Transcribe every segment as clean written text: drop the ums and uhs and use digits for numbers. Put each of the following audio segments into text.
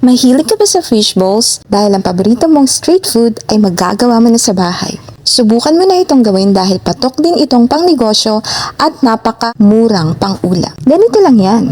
Mahilig ka ba sa fishballs? Dahil ang paborito mong street food ay magagawa mo na sa bahay. Subukan mo na itong gawin dahil patok din itong pangnegosyo at napaka-murang pang-ulam. Ganito lang yan.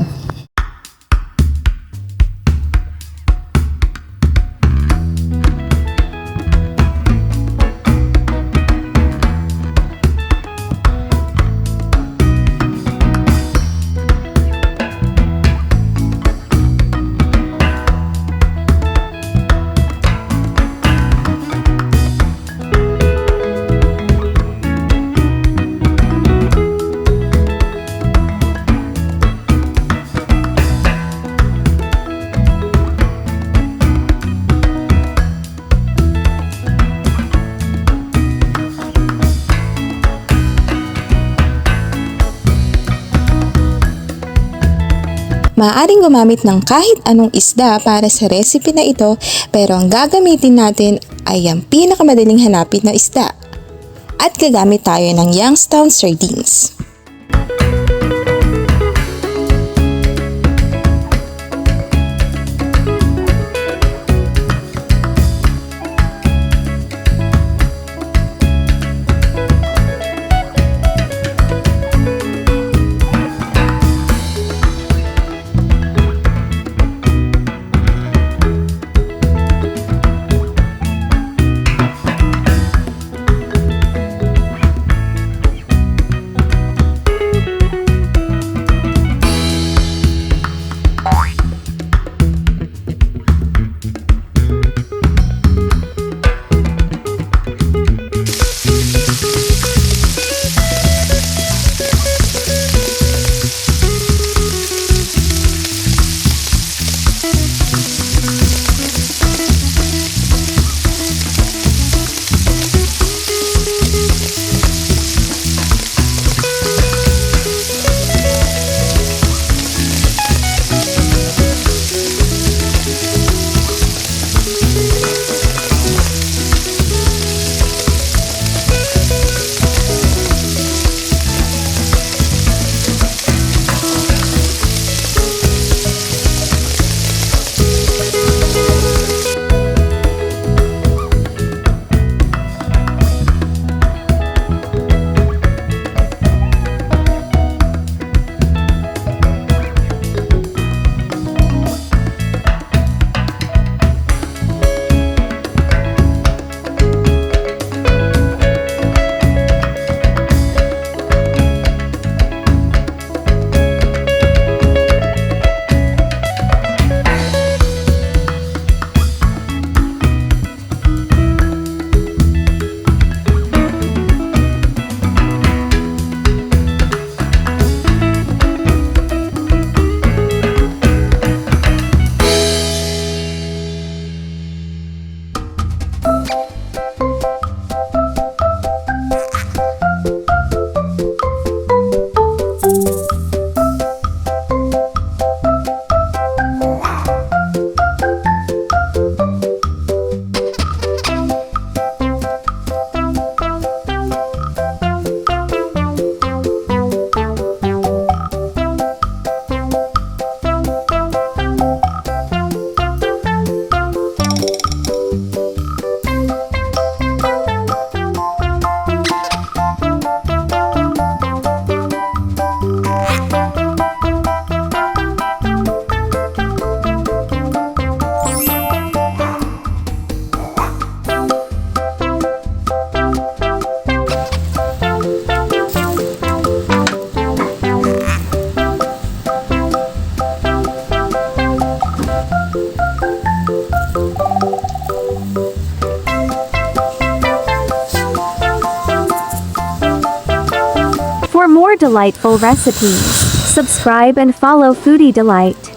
Maaaring gumamit ng kahit anong isda para sa recipe na ito, pero ang gagamitin natin ay ang pinakamadaling hanapin na isda. At gagamit tayo ng Youngstown Sardines. For more delightful recipes, subscribe and follow Foodie Delight.